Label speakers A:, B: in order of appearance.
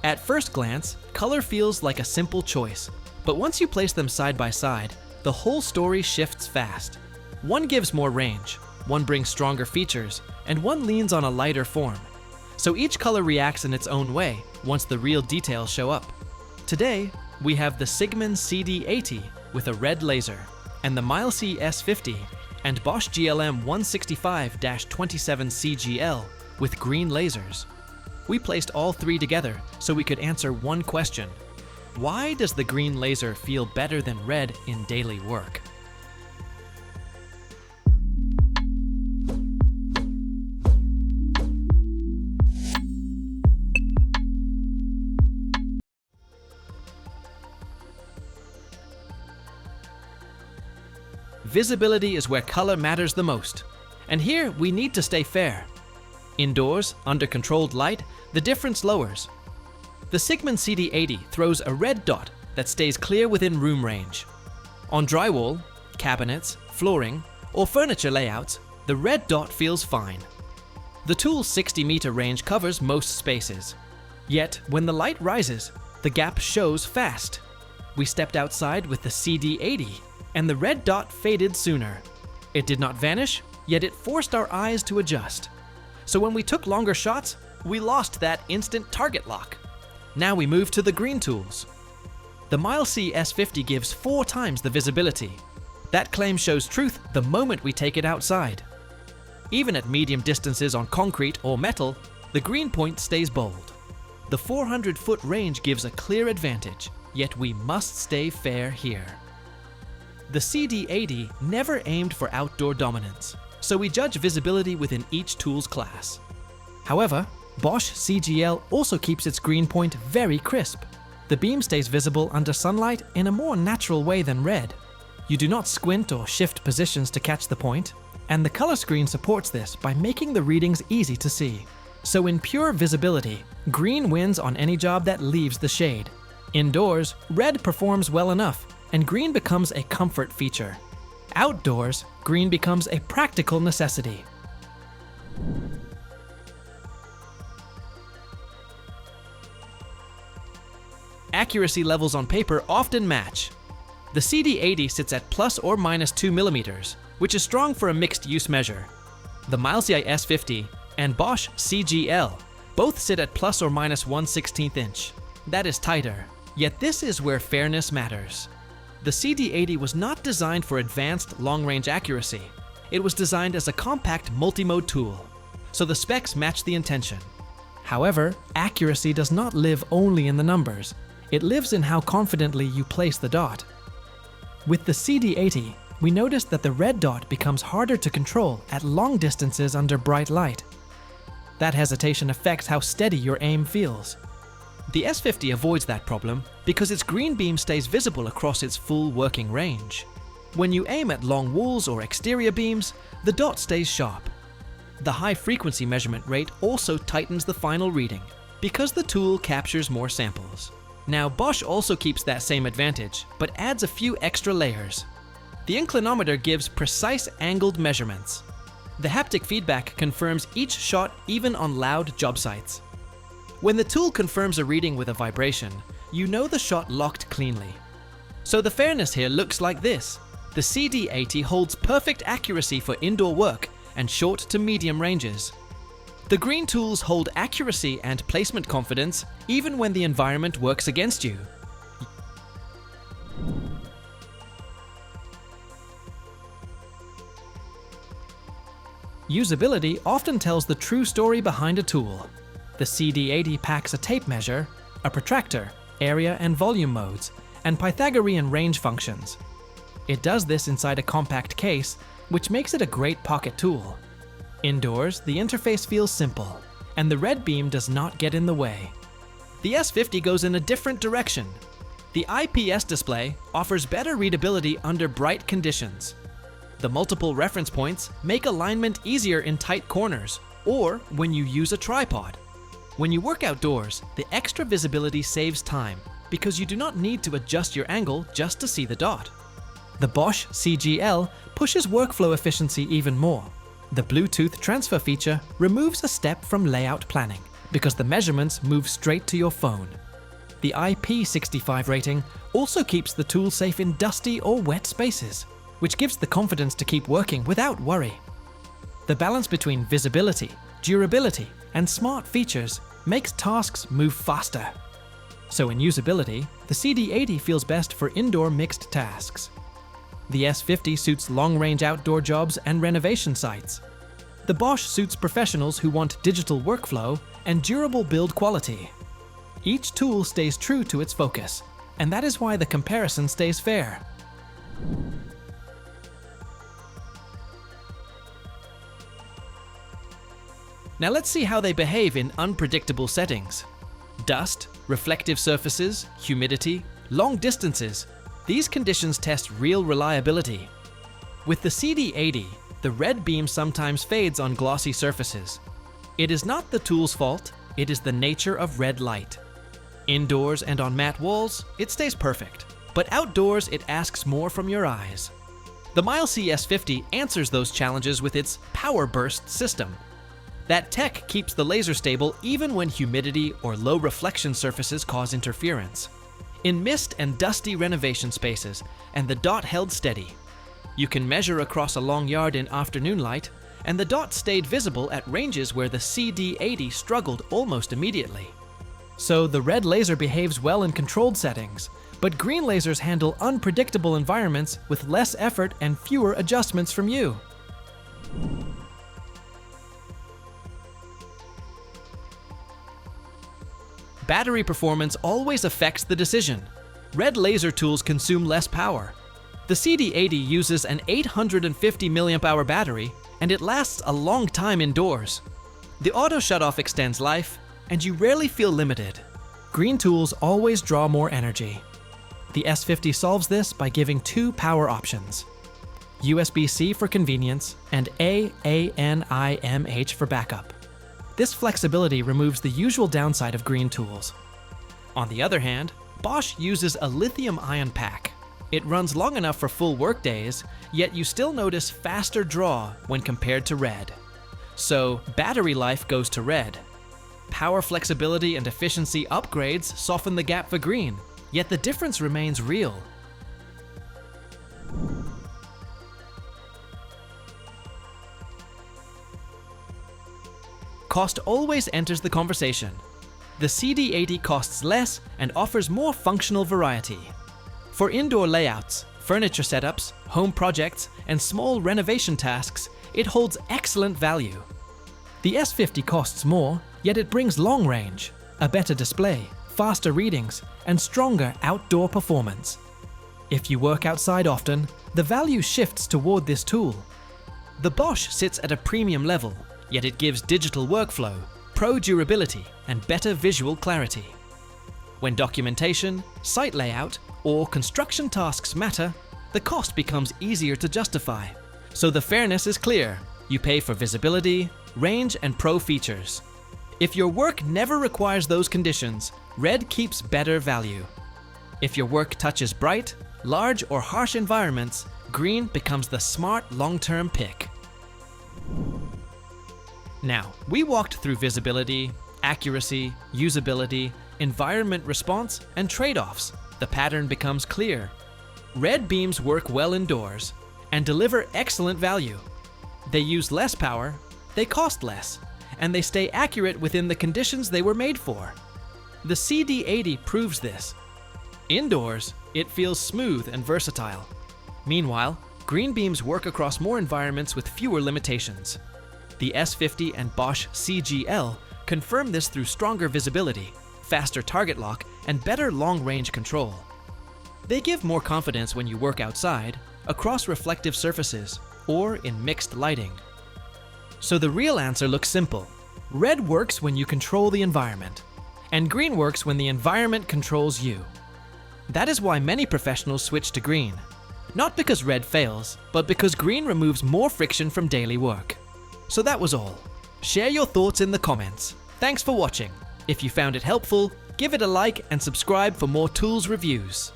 A: At first glance, color feels like a simple choice, but once you place them side by side, the whole story shifts fast. One gives more range, one brings stronger features, and one leans on a lighter form. So each color reacts in its own way once the real details show up. Today, we have the CIGMAN CD80 with a red laser, and the Mileseey S50 and Bosch GLM165-27CGL with green lasers. We placed all three together so we could answer one question. Why does the green laser feel better than red in daily work? Visibility is where color matters the most, and here we need to stay fair. Indoors, under controlled light, the difference lowers. The CIGMAN CD80 throws a red dot that stays clear within room range. On drywall, cabinets, flooring, or furniture layouts, the red dot feels fine. The tool's 60-meter range covers most spaces. Yet, when the light rises, the gap shows fast. We stepped outside with the CD80, and the red dot faded sooner. It did not vanish, yet it forced our eyes to adjust. So when we took longer shots, we lost that instant target lock. Now we move to the green tools. The Mileseey S50 gives 4 times the visibility. That claim shows truth the moment we take it outside. Even at medium distances on concrete or metal, the green point stays bold. The 400-foot range gives a clear advantage, yet we must stay fair here. The CD80 never aimed for outdoor dominance, so we judge visibility within each tool's class. However, Bosch CGL also keeps its green point very crisp. The beam stays visible under sunlight in a more natural way than red. You do not squint or shift positions to catch the point, and the color screen supports this by making the readings easy to see. So in pure visibility, green wins on any job that leaves the shade. Indoors, red performs well enough, and green becomes a comfort feature. Outdoors, green becomes a practical necessity. Accuracy levels on paper often match. The CD80 sits at plus or minus 2 millimeters, which is strong for a mixed use measure. The Mileseey S50 and Bosch CGL both sit at plus or minus 1/16 inch. That is tighter, yet this is where fairness matters. The CD80 was not designed for advanced long-range accuracy. It was designed as a compact multi-mode tool, so the specs match the intention. However, accuracy does not live only in the numbers. It lives in how confidently you place the dot. With the CD80, we noticed that the red dot becomes harder to control at long distances under bright light. That hesitation affects how steady your aim feels. The S50 avoids that problem because its green beam stays visible across its full working range. When you aim at long walls or exterior beams, the dot stays sharp. The high frequency measurement rate also tightens the final reading because the tool captures more samples. Now Bosch also keeps that same advantage, but adds a few extra layers. The inclinometer gives precise angled measurements. The haptic feedback confirms each shot even on loud job sites. When the tool confirms a reading with a vibration, you know the shot locked cleanly. So the fairness here looks like this. The CD80 holds perfect accuracy for indoor work and short to medium ranges. The green tools hold accuracy and placement confidence even when the environment works against you. Usability often tells the true story behind a tool. The CD80 packs a tape measure, a protractor, area and volume modes, and Pythagorean range functions. It does this inside a compact case, which makes it a great pocket tool. Indoors, the interface feels simple, and the red beam does not get in the way. The S50 goes in a different direction. The IPS display offers better readability under bright conditions. The multiple reference points make alignment easier in tight corners, or when you use a tripod. When you work outdoors, the extra visibility saves time because you do not need to adjust your angle just to see the dot. The Bosch CGL pushes workflow efficiency even more. The Bluetooth transfer feature removes a step from layout planning, because the measurements move straight to your phone. The IP65 rating also keeps the tool safe in dusty or wet spaces, which gives the confidence to keep working without worry. The balance between visibility, durability, and smart features makes tasks move faster. So in usability, the CD80 feels best for indoor mixed tasks. The S50 suits long-range outdoor jobs and renovation sites. The Bosch suits professionals who want digital workflow and durable build quality. Each tool stays true to its focus, and that is why the comparison stays fair. Now let's see how they behave in unpredictable settings. Dust, reflective surfaces, humidity, long distances. These conditions test real reliability. With the CD80, the red beam sometimes fades on glossy surfaces. It is not the tool's fault, it is the nature of red light. Indoors and on matte walls, it stays perfect, but outdoors it asks more from your eyes. The Mileseey S50 answers those challenges with its power burst system. That tech keeps the laser stable even when humidity or low reflection surfaces cause interference. In mist and dusty renovation spaces, and the dot held steady. You can measure across a long yard in afternoon light, and the dot stayed visible at ranges where the CD80 struggled almost immediately. So the red laser behaves well in controlled settings, but green lasers handle unpredictable environments with less effort and fewer adjustments from you. Battery performance always affects the decision. Red laser tools consume less power. The CD80 uses an 850 mAh battery, and it lasts a long time indoors. The auto shutoff extends life, and you rarely feel limited. Green tools always draw more energy. The S50 solves this by giving two power options: USB-C for convenience and AANIMH for backup. This flexibility removes the usual downside of green tools. On the other hand, Bosch uses a lithium-ion pack. It runs long enough for full workdays, yet you still notice faster draw when compared to red. So battery life goes to red. Power flexibility and efficiency upgrades soften the gap for green, yet the difference remains real. Cost always enters the conversation. The CD80 costs less and offers more functional variety. For indoor layouts, furniture setups, home projects, and small renovation tasks, it holds excellent value. The S50 costs more, yet it brings long range, a better display, faster readings, and stronger outdoor performance. If you work outside often, the value shifts toward this tool. The Bosch sits at a premium level, yet it gives digital workflow, pro durability, and better visual clarity. When documentation, site layout, or construction tasks matter, the cost becomes easier to justify. So the fairness is clear. You pay for visibility, range, and pro features. If your work never requires those conditions, red keeps better value. If your work touches bright, large, or harsh environments, green becomes the smart long-term pick. Now, we walked through visibility, accuracy, usability, environment response, and trade-offs. The pattern becomes clear. Red beams work well indoors and deliver excellent value. They use less power, they cost less, and they stay accurate within the conditions they were made for. The CD80 proves this. Indoors, it feels smooth and versatile. Meanwhile, green beams work across more environments with fewer limitations. The S50 and Bosch CGL confirm this through stronger visibility, faster target lock, and better long-range control. They give more confidence when you work outside, across reflective surfaces, or in mixed lighting. So the real answer looks simple. Red works when you control the environment, and green works when the environment controls you. That is why many professionals switch to green. Not because red fails, but because green removes more friction from daily work. So that was all. Share your thoughts in the comments. Thanks for watching. If you found it helpful, give it a like and subscribe for more tools reviews.